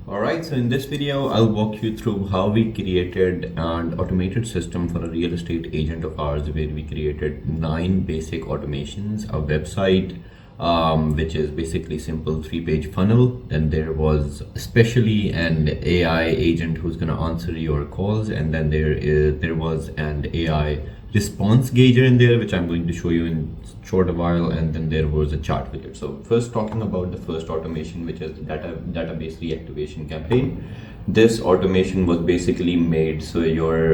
Alright, so in this video, I'll walk you through how we created an automated system for a real estate agent of ours, where we created 9 basic automations, a website, which is basically simple 3-page funnel. Then there was especially an AI agent who's going to answer your calls, and then there was an AI response gauger in there, which I'm going to show you in short a while, and then there was a chart widget. So first, talking about the first automation, which is the database reactivation campaign. This automation was basically made so your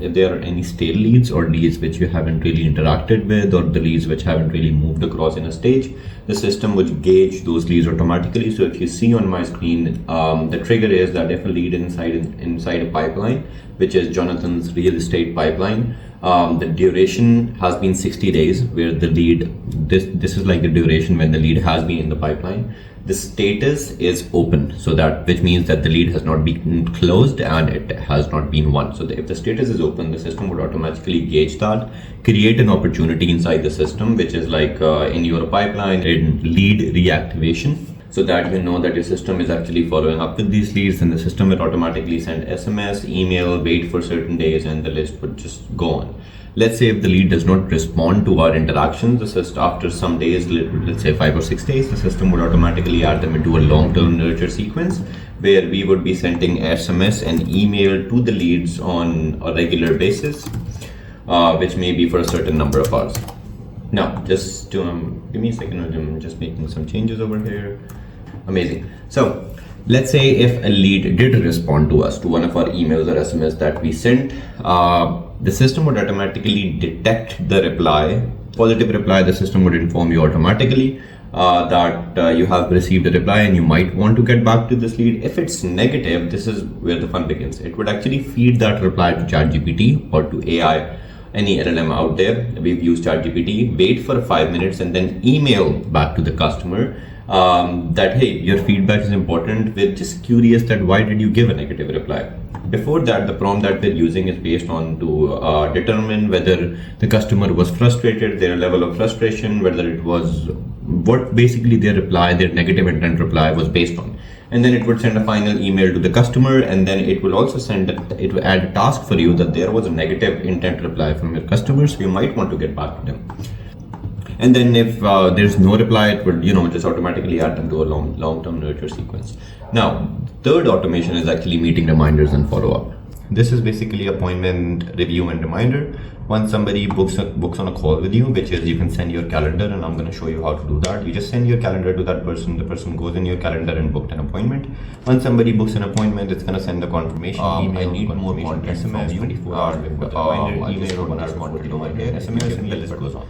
if there are any stale leads or leads which you haven't really interacted with, or the leads which haven't really moved across in a stage, the system would gauge those leads automatically. So if you see on my screen, the trigger is that if a lead inside a pipeline, which is Jonathan's real estate pipeline, the duration has been 60 days, where the lead, this is like the duration when the lead has been in the pipeline. The status is open, so that, which means that the lead has not been closed and it has not been won. So if the status is open, the system would automatically gauge that, create an opportunity inside the system, which is like in your pipeline, in lead reactivation, so that you know that your system is actually following up with these leads, and the system will automatically send SMS, email, wait for certain days, and the list would just go on. Let's say if the lead does not respond to our interactions, the system, after some days, let's say 5 or 6 days, the system would automatically add them into a long-term nurture sequence, where we would be sending SMS and email to the leads on a regular basis, which may be for a certain number of hours. Now, just to, give me a second, I'm just making some changes over here. Amazing. So let's say if a lead did respond to us, to one of our emails or SMS that we sent, the system would automatically detect the reply, positive reply. The system would inform you automatically that you have received a reply and you might want to get back to this lead. If it's negative, this is where the fun begins. It would actually feed that reply to ChatGPT or to AI, any LLM out there. We've used ChatGPT, wait for 5 minutes, and then email back to the customer that, hey, your feedback is important. We're just curious that why did you give a negative reply? Before that, the prompt that we're using is based on to determine whether the customer was frustrated, their level of frustration, whether it was what basically their reply, their negative intent reply was based on. And then it would send a final email to the customer, and then it will also it will add a task for you that there was a negative intent reply from your customer, so you might want to get back to them. And then if there's no reply, it would just automatically add them to a long-term nurture sequence. Now, third automation is actually meeting reminders and follow-up. This is basically appointment review and reminder. Once somebody books on a call with you, which is you can send your calendar, and I'm going to show you how to do that. You just send your calendar to that person. The person goes in your calendar and booked an appointment. Once somebody books an appointment, it's going to send a confirmation email. I need more content SMS, 24 hours before the reminder, email, or 1 hour before the reminder, SMS, and the list goes on.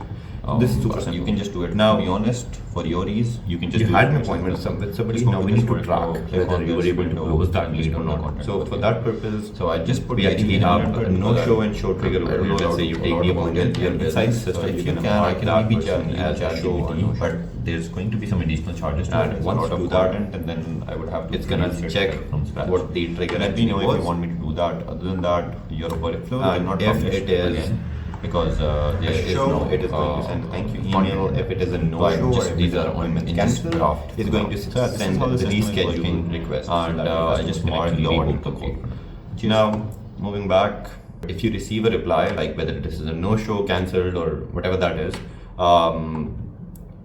This is super simple. You can just do it. Now, to be honest, for your ease, you can just had an appointment with somebody. Now we need to track whether you were able to close that lead or not. So for that purpose, I just put, we actually have a no-show and show trigger over here. Let's say you take the appointment, your inside system, if you can, I can be charged as a show, but there's going to be some additional charges to it. Once you do that, and then I would have to, it's gonna check what the trigger. Let me know if you want me to do that. Other than that, your workflow will not publish it again, because there is no, it is going to send thank you email. If it is a no show, these are appointments cancelled, it's going to send the rescheduling request, and I just mark the rebook the call. Now, moving back, if you receive a reply, like whether this is a no show, cancelled, or whatever that is,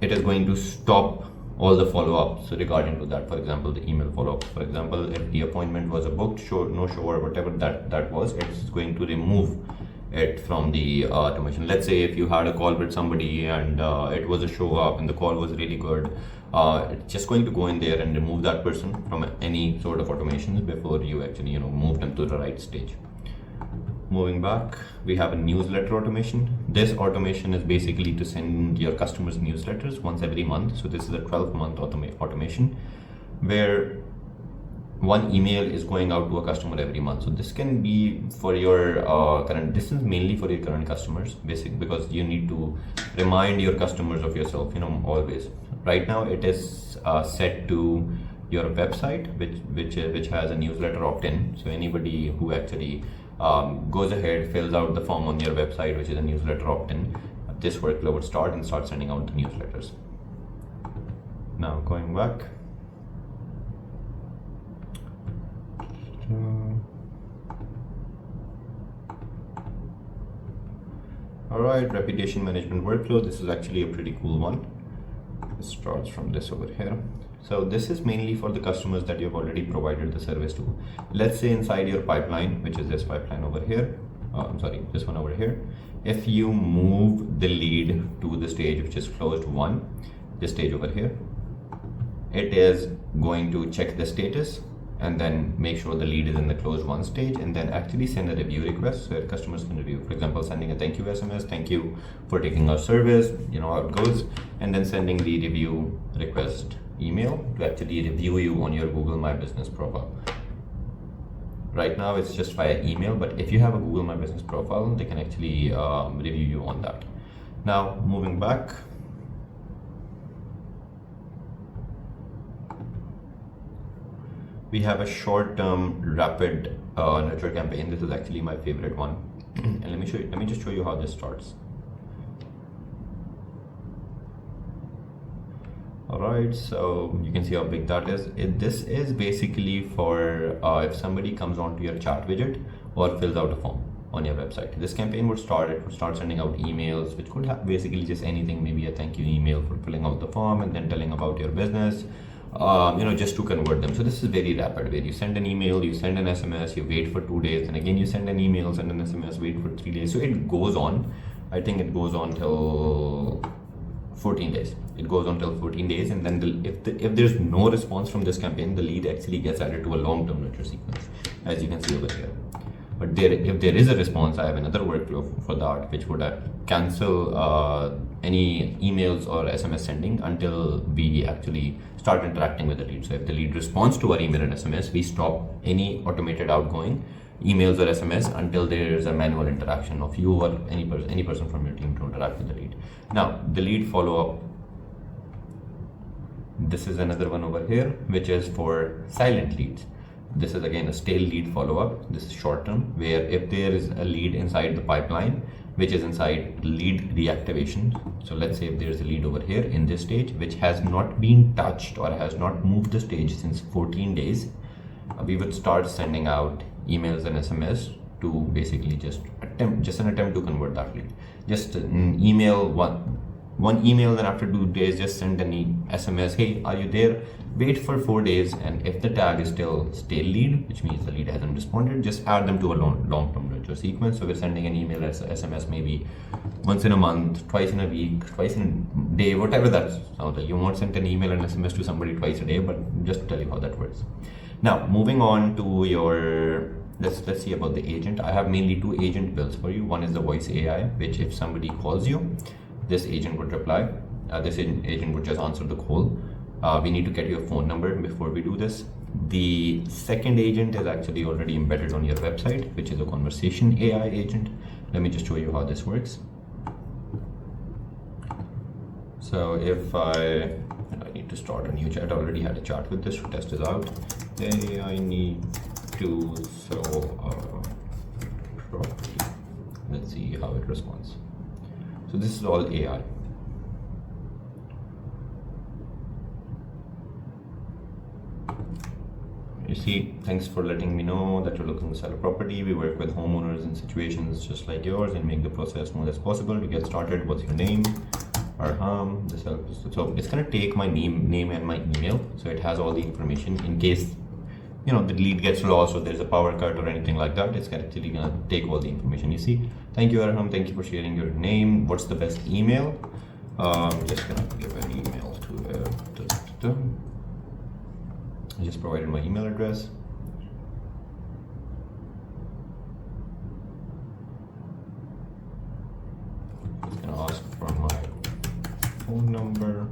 it is going to stop all the follow-ups regarding to that. For example, the email follow-up. For example, if the appointment was a booked show, no show, or whatever that was, it's going to remove it from the automation. Let's say if you had a call with somebody and it was a show up and the call was really good, it's just going to go in there and remove that person from any sort of automations before you actually move them to the right stage. Moving back, we have a newsletter automation. This automation is basically to send your customers newsletters once every month. So this is a 12-month automation where one email is going out to a customer every month. So this can be for your current, this is mainly for your current customers, because you need to remind your customers of yourself, always. Right now it is set to your website, which has a newsletter opt-in. So anybody who actually goes ahead, fills out the form on your website, which is a newsletter opt-in, this workflow would start and start sending out the newsletters. Now going back, All right, reputation management workflow. This is actually a pretty cool one. It starts from this over here. So this is mainly for the customers that you've already provided the service to. Let's say inside your pipeline, which is this pipeline over here, I'm sorry, this one over here. If you move the lead to the stage which is closed one, this stage over here, it is going to check the status and then make sure the lead is in the closed one stage, and then actually send a review request where customers can review. For example, sending a thank you SMS, thank you for taking our service, you know how it goes, and then sending the review request email to actually review you on your Google My Business profile. Right now it's just via email, but if you have a Google My Business profile, they can actually review you on that. Now moving back, we have a short-term rapid nurture campaign. This is actually my favorite one. And let me just show you how this starts. All right, so you can see how big that is. This is basically for if somebody comes onto your chat widget or fills out a form on your website. This campaign would start sending out emails, which could have basically just anything, maybe a thank you email for filling out the form and then telling about your business, just to convert them. So this is very rapid, where you send an email, you send an SMS, you wait for 2 days, and again you send an email, send an SMS, wait for 3 days. So it goes on. I think it goes on till 14 days. It goes on till 14 days, and then if there's no response from this campaign, the lead actually gets added to a long-term nurture sequence, as you can see over here. But if there is a response, I have another workflow for that, which would cancel any emails or SMS sending until we actually start interacting with the lead. So if the lead responds to our email and SMS, we stop any automated outgoing emails or SMS until there is a manual interaction of you or any person from your team to interact with the lead. Now the lead follow-up, this is another one over here, which is for silent leads. This is again a stale lead follow-up. This is short-term, where if there is a lead inside the pipeline, which is inside lead reactivation. So let's say if there's a lead over here in this stage, which has not been touched or has not moved the stage since 14 days, we would start sending out emails and SMS to basically just an attempt to convert that lead. Just an email, one email, then after 2 days just send an SMS, hey, are you there? Wait for 4 days, and if the tag is still stale lead, which means the lead hasn't responded, just add them to a long-term nurture sequence. So we're sending an email as SMS maybe once in a month, twice in a week, twice in a day, whatever that sounds like. You won't send an email and SMS to somebody twice a day, but just to tell you how that works. Now moving on to your, let's see about the agent. I have mainly 2 agent builds for you. One is the voice AI, which if somebody calls you, this agent would reply. This agent would just answer the call. We need to get your phone number before we do this. The second agent is actually already embedded on your website, which is a conversation AI agent. Let me just show you how this works. So if I need to start a new chat, I already had a chat with this to test this out. Hey, I need to sell a property. Let's see how it responds. So this is all AI. You see, thanks for letting me know that you're looking to sell a property. We work with homeowners in situations just like yours and make the process smooth as possible. To get started, what's your name? Arham. So it's gonna take my name and my email. So it has all the information in case the lead gets lost or there's a power cut or anything like that. It's actually gonna take all the information. You see, thank you, Arham. Thank you for sharing your name. What's the best email? Just gonna give an email to I just provided my email address. It's gonna ask for my phone number.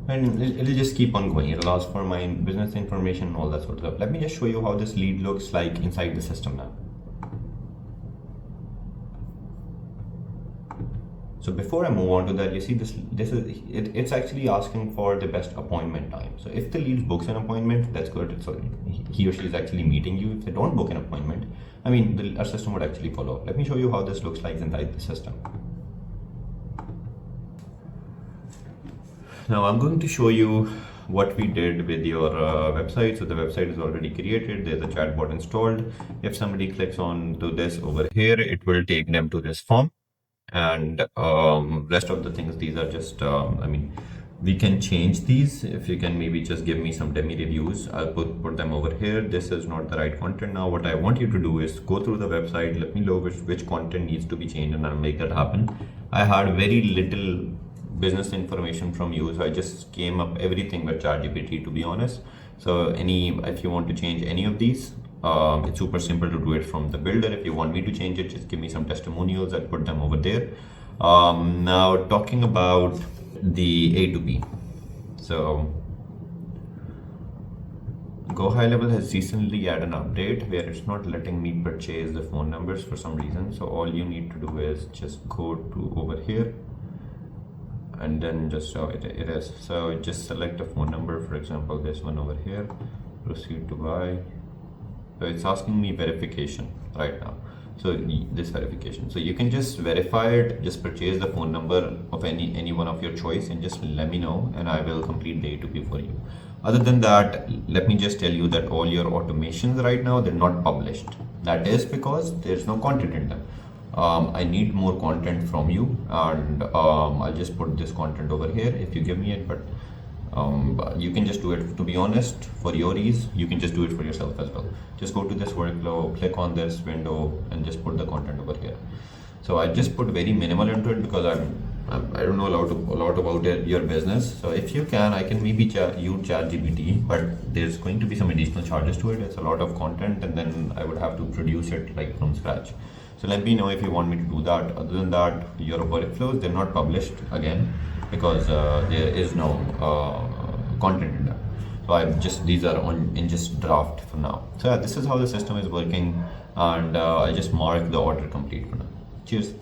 And it'll just keep on going. It'll ask for my business information and all that sort of stuff. Let me just show you how this lead looks like inside the system now. So before I move on to that, you see it's actually asking for the best appointment time. So if the lead books an appointment, that's good. So he or she is actually meeting you. If they don't book an appointment, our system would actually follow up. Let me show you how this looks like inside the system. Now I'm going to show you what we did with your website. So the website is already created. There's a chatbot installed. If somebody clicks on to this over here, it will take them to this form. And rest of the things, these are just I mean, we can change these. If you can maybe just give me some demi reviews, I'll put them over here. This is not the right content. Now what I want you to do is go through the website, let me know which content needs to be changed, and I'll make that happen. I had very little business information from you, so I just came up everything with ChatGPT, to be honest. So if you want to change any of these, it's super simple to do it from the builder. If you want me to change it, just give me some testimonials. I'll put them over there. Now talking about the A to B. So Highlevel has recently added an update where it's not letting me purchase the phone numbers for some reason. So all you need to do is just go to over here and then just show it is. So just select a phone number, for example this one over here, proceed to buy. So it's asking me verification right now. So this verification, so you can just verify it, just purchase the phone number of any one of your choice and just let me know, and I will complete the A2P for you. Other than that, let me just tell you that all your automations right now, they're not published. That is because there's no content in them. I need more content from you, and I'll just put this content over here if you give me it, but you can just do it, to be honest, for your ease. You can just do it for yourself as well. Just go to this workflow, click on this window, and just put the content over here. So I just put very minimal into it because I don't know a lot about your business. So if you can, I can maybe use ChatGPT, but there's going to be some additional charges to it. It's a lot of content, and then I would have to produce it like from scratch. So let me know if you want me to do that. Other than that, your workflows, they're not published again because there is no content in them. So these are in just draft for now. So yeah, this is how the system is working, and I just mark the order complete for now. Cheers.